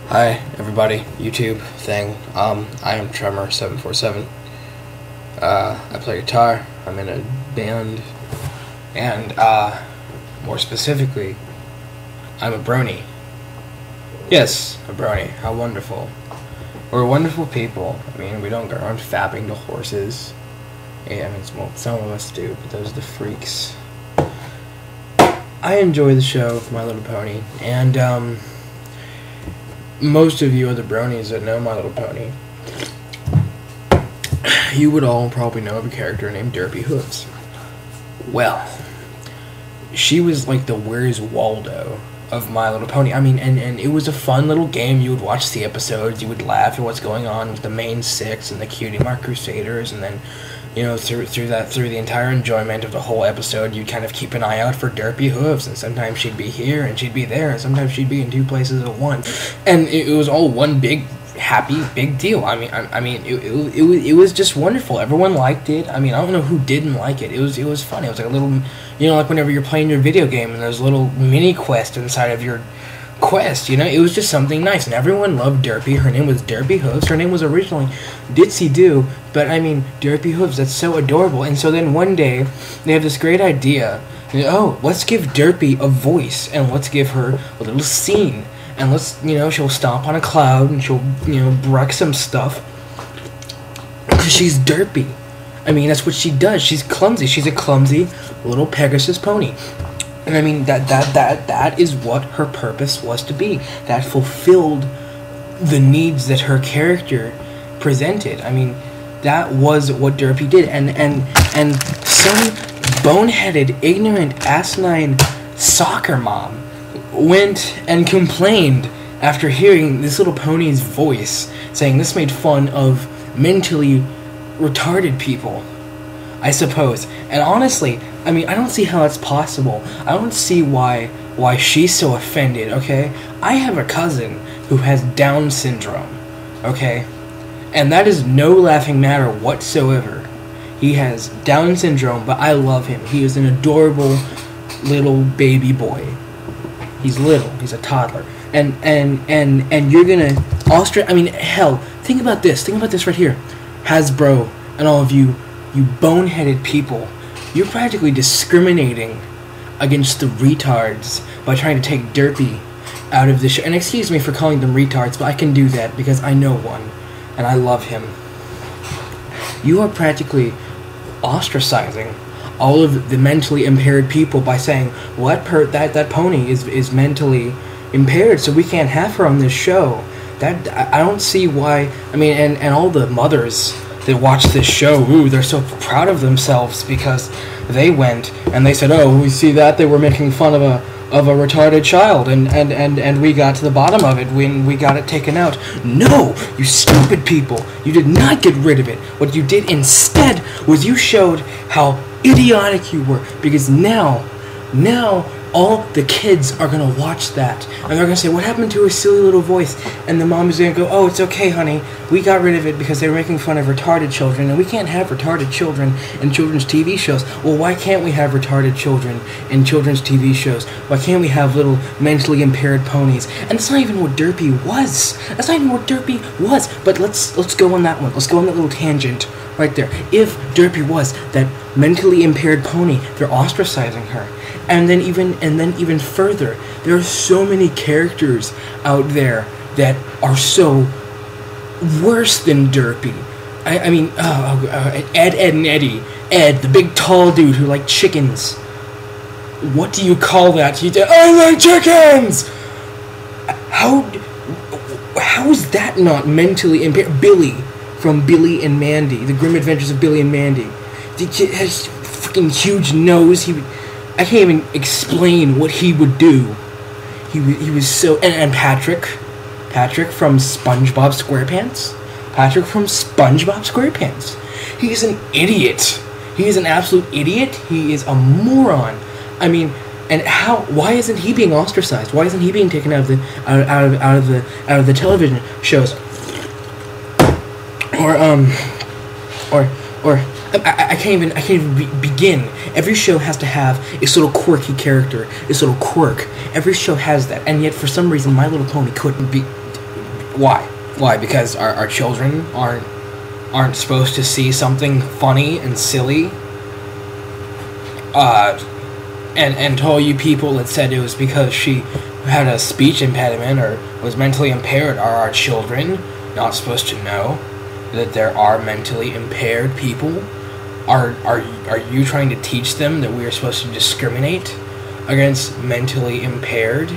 Hi everybody, YouTube thing. I am Tremor747. I play guitar, I'm in a band, and more specifically, I'm a brony. Yes, a brony. How wonderful. We're wonderful people. I mean, we don't go around fapping to horses. Yeah, I mean, well, some of us do, but those are the freaks. I enjoy the show, My Little Pony, and most of you other bronies that know My Little Pony, you would all probably know of a character named Derpy Hooves. Well, she was like the Where's Waldo of My Little Pony. I mean, and it was a fun little game. You would watch the episodes, you would laugh at what's going on with the main six and the Cutie Mark Crusaders, and then, you know, through the entire enjoyment of the whole episode, you'd kind of keep an eye out for Derpy Hooves, and sometimes she'd be here, and she'd be there, and sometimes she'd be in two places at once, and it was all one big, happy, big deal. I mean, it was just wonderful. Everyone liked it. I mean, I don't know who didn't like it. It was fun. It was like a little, you know, like whenever you're playing your video game, and there's a little mini quest inside of your quest, you know, it was just something nice, and everyone loved Derpy. Her name was Derpy Hooves. Her name was originally Ditsy Doo, but I mean, Derpy Hooves, that's so adorable. And so then one day, they have this great idea, oh, let's give Derpy a voice, and let's give her a little scene, and let's, you know, she'll stomp on a cloud, and she'll, you know, wreck some stuff, because she's Derpy. I mean, that's what she does. She's clumsy. She's a clumsy little Pegasus pony. And I mean, that is what her purpose was to be. That fulfilled the needs that her character presented. I mean, that was what Derpy did. And some boneheaded, ignorant, asinine soccer mom went and complained after hearing this little pony's voice, saying this made fun of mentally retarded people, I suppose. And honestly, I mean, I don't see how that's possible. I don't see why she's so offended, okay? I have a cousin who has Down syndrome, okay? And that is no laughing matter whatsoever. He has Down syndrome, but I love him. He is an adorable little baby boy. He's little. He's a toddler. And you're gonna I mean, hell, think about this. Think about this right here. Hasbro and all of you boneheaded people, you're practically discriminating against the retards by trying to take Derpy out of the show. And excuse me for calling them retards, but I can do that because I know one, and I love him. You are practically ostracizing all of the mentally impaired people by saying, well, that pony is mentally impaired, so we can't have her on this show. That I don't see why. I mean, and all the mothers that watch this show, ooh, they're so proud of themselves because they went and they said, oh, we see that they were making fun of a retarded child, and we got to the bottom of it when we got it taken out. No, you stupid people, you did not get rid of it. What you did instead was you showed how idiotic you were, because now all the kids are going to watch that, and they're going to say, what happened to her silly little voice? And the mom is going to go, oh, it's okay, honey, we got rid of it because they were making fun of retarded children, and we can't have retarded children in children's TV shows. Well, why can't we have retarded children in children's TV shows? Why can't we have little mentally impaired ponies? And that's not even what Derpy was. That's not even what Derpy was. But let's go on that one. Let's go on that little tangent right there. If Derpy was that mentally impaired pony, they're ostracizing her. And then even further, there are so many characters out there that are so worse than Derpy. I mean, Ed, and Eddie. Ed, the big tall dude who liked chickens. What do you call that? I like chickens! How is that not mentally impaired? Billy, from Billy and Mandy, The Grim Adventures of Billy and Mandy. The kid has a freaking huge nose. I can't even explain what he would do. He was so... And Patrick from SpongeBob SquarePants. Patrick from SpongeBob SquarePants. He's an idiot. He is an absolute idiot. He is a moron. I mean, and why isn't he being ostracized? Why isn't he being taken out of the television shows? Or I can't even begin. Every show has to have its little quirky character, its little quirk. Every show has that, and yet for some reason My Little Pony couldn't be Why? Why? Because our children aren't supposed to see something funny and silly. And to all you people that said it was because she had a speech impediment or was mentally impaired, are our children not supposed to know that there are mentally impaired people? Are you trying to teach them that we are supposed to discriminate against mentally impaired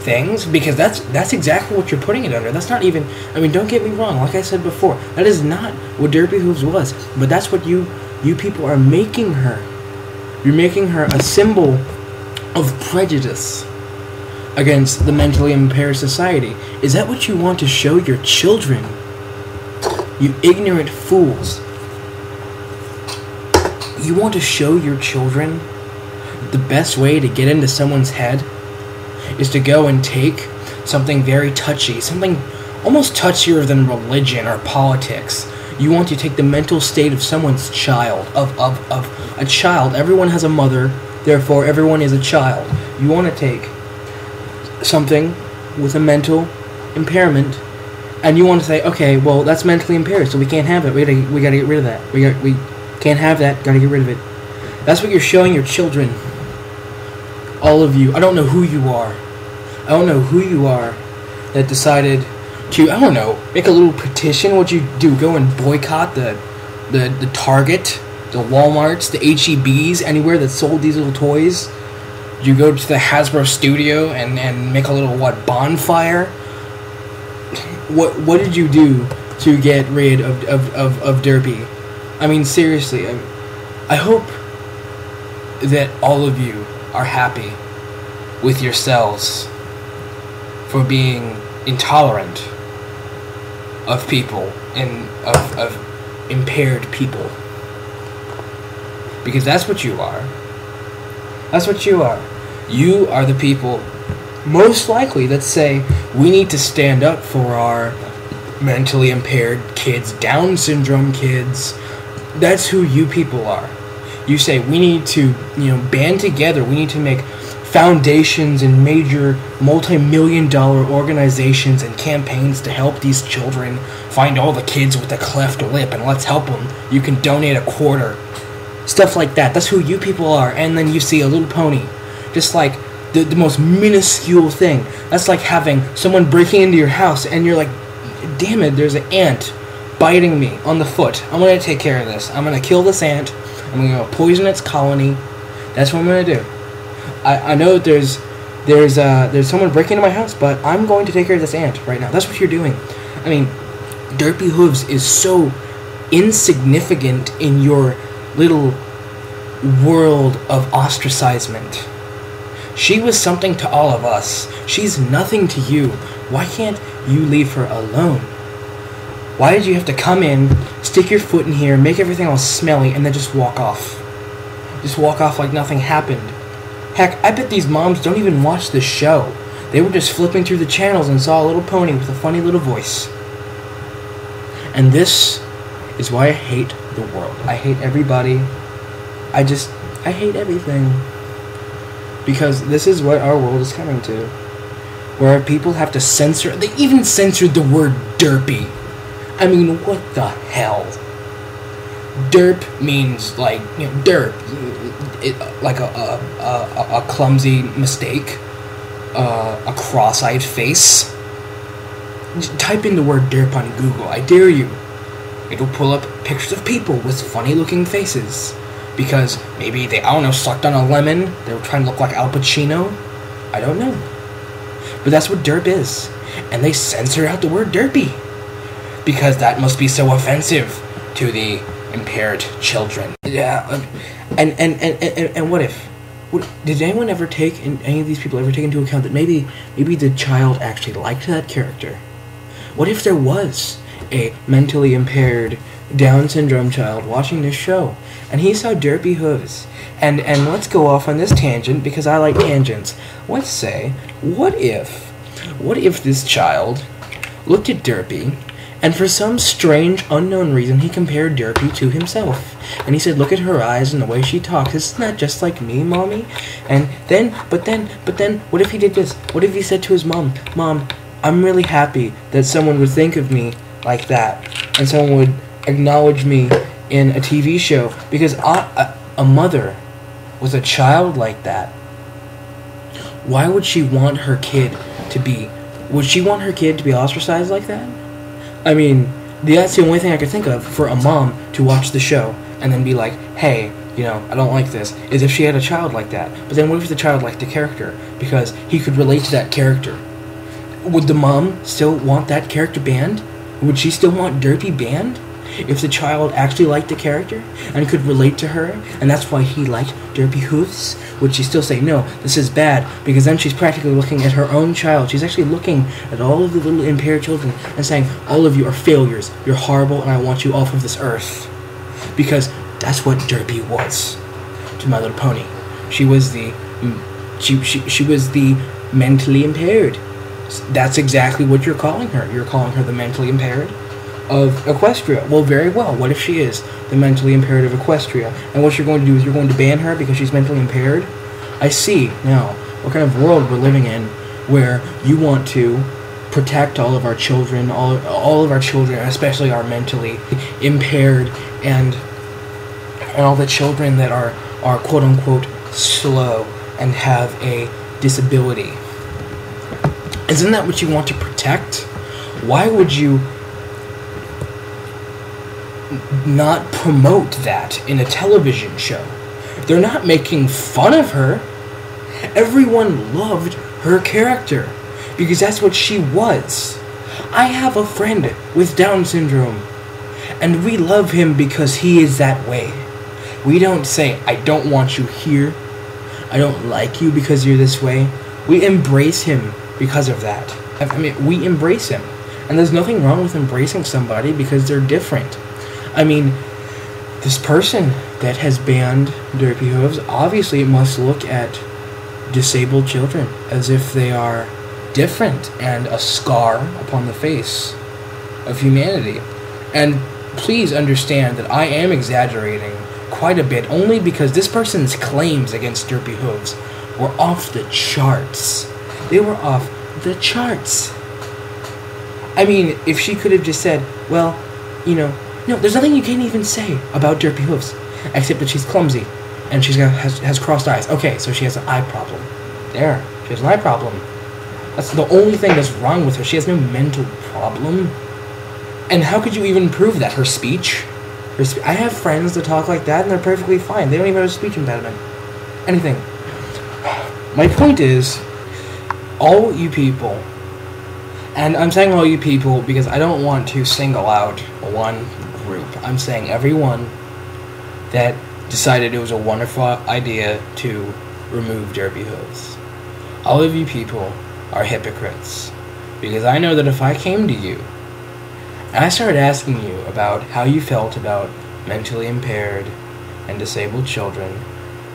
things? Because that's exactly what you're putting it under. That's not even, I mean, don't get me wrong, like I said before, that is not what Derpy Hooves was, but that's what you people are making her. You're making her a symbol of prejudice against the mentally impaired society. Is that what you want to show your children? You ignorant fools. You want to show your children the best way to get into someone's head is to go and take something very touchy, something almost touchier than religion or politics. You want to take the mental state of someone's child, of a child. Everyone has a mother, therefore everyone is a child. You want to take something with a mental impairment, and you want to say, okay, well, that's mentally impaired, so we can't have it. We gotta get rid of that. We can't have that. Gotta get rid of it. That's what you're showing your children. All of you. I don't know who you are. I don't know who you are that decided to, I don't know, make a little petition. What you do? Go and boycott the Target, the Walmarts, the HEBs, anywhere that sold these little toys. You go to the Hasbro studio and make a little, bonfire? What did you do to get rid of Derpy? I mean, seriously, I hope that all of you are happy with yourselves for being intolerant of people and of impaired people. Because that's what you are. That's what you are. You are the people most likely that say we need to stand up for our mentally impaired kids, Down syndrome kids. That's who you people are. You say we need to, band together. We need to make foundations and major multi-million-dollar organizations and campaigns to help these children. Find all the kids with a cleft lip and let's help them. You can donate $0.25. Stuff like that. That's who you people are. And then you see a little pony. Just like the most minuscule thing. That's like having someone breaking into your house and you're like, damn it, there's an ant biting me on the foot. I'm going to take care of this. I'm going to kill this ant. I'm going to poison its colony. That's what I'm going to do. I know that there's someone breaking into my house, but I'm going to take care of this ant right now. That's what you're doing. I mean, Derpy Hooves is so insignificant in your little world of ostracizement. She was something to all of us. She's nothing to you. Why can't you leave her alone? Why did you have to come in, stick your foot in here, make everything all smelly, and then just walk off? Just walk off like nothing happened. Heck, I bet these moms don't even watch this show. They were just flipping through the channels and saw a little pony with a funny little voice. And this is why I hate the world. I hate everybody. I hate everything. Because this is what our world is coming to. Where people have to censor, they even censored the word derpy. I mean, what the hell? Derp means like, derp, like a clumsy mistake, a cross-eyed face. Just type in the word derp on Google, I dare you. It'll pull up pictures of people with funny-looking faces. Because maybe they, sucked on a lemon, they were trying to look like Al Pacino. I don't know. But that's what derp is. And they censored out the word derpy. Because that must be so offensive to the impaired children. Yeah, and what if? Did anyone ever take, any of these people ever take into account that maybe the child actually liked that character? What if there was a mentally impaired Down syndrome child watching this show, and he saw Derpy Hooves, and let's go off on this tangent because I like tangents. Let's say, what if this child looked at Derpy, and for some strange, unknown reason, he compared Derpy to himself. And he said, look at her eyes and the way she talks. Isn't that just like me, Mommy? And then, but then, what if he did this? What if he said to his mom, Mom, I'm really happy that someone would think of me like that, and someone would acknowledge me in a TV show, because a mother with a child like that, why would she want her kid to be... Would she want her kid to be ostracized like that? I mean, that's the only thing I could think of for a mom to watch the show and then be like, hey, you know, I don't like this, is if she had a child like that. But then what if the child liked the character? Because he could relate to that character. Would the mom still want that character banned? Would she still want Derpy banned? If the child actually liked the character and could relate to her, and that's why he liked Derpy Hooves, would she still say, no, this is bad? Because then she's practically looking at her own child. She's actually looking at all of the little impaired children and saying, all of you are failures, you're horrible, and I want you off of this earth. Because that's what Derpy was to My Little Pony. She was the she was the mentally impaired. That's exactly what you're calling her. You're calling her the mentally impaired of Equestria. Well, very well. What if she is the mentally impaired of Equestria? And what you're going to do is you're going to ban her because she's mentally impaired? I see now what kind of world we're living in, where you want to protect all of our children, all of our children, especially our mentally impaired, and all the children that are quote-unquote slow and have a disability. Isn't that what you want to protect? Why would you not promote that in a television show? They're not making fun of her. Everyone loved her character because that's what she was. I have a friend with Down syndrome, and we love him because he is that way. We don't say, I don't want you here, I don't like you because you're this way. We embrace him because of that. I mean, we embrace him. And there's nothing wrong with embracing somebody because they're different. I mean, this person that has banned Derpy Hooves obviously must look at disabled children as if they are different and a scar upon the face of humanity. And please understand that I am exaggerating quite a bit, only because this person's claims against Derpy Hooves were off the charts. They were off the charts. I mean, if she could have just said, well, you know, no, there's nothing you can't even say about Derpy Hooves, except that she's clumsy, and she's has crossed eyes. Okay, so she has an eye problem. There, she has an eye problem. That's the only thing that's wrong with her. She has no mental problem. And how could you even prove that? Her speech? I have friends that talk like that, and they're perfectly fine. They don't even have a speech impediment. Anything. My point is, all you people, and I'm saying all you people because I don't want to single out one group. I'm saying everyone that decided it was a wonderful idea to remove Derpy Hooves. All of you people are hypocrites, because I know that if I came to you and I started asking you about how you felt about mentally impaired and disabled children,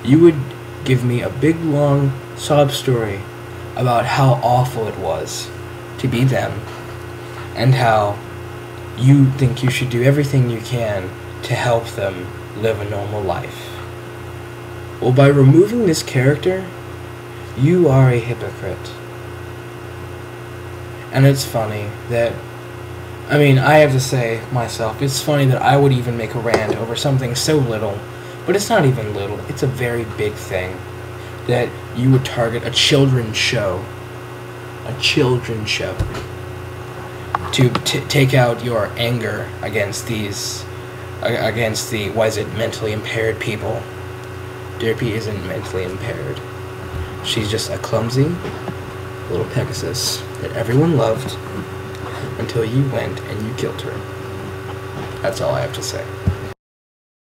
you would give me a big long sob story about how awful it was to be them, and how you think you should do everything you can to help them live a normal life. Well, by removing this character, you are a hypocrite. And it's funny that, I mean, I have to say myself, it's funny that I would even make a rant over something so little, but it's not even little, it's a very big thing, that you would target a children's show, to take out your anger against these, against the, mentally impaired people. Derpy isn't mentally impaired. She's just a clumsy little Pegasus that everyone loved until you went and you killed her. That's all I have to say.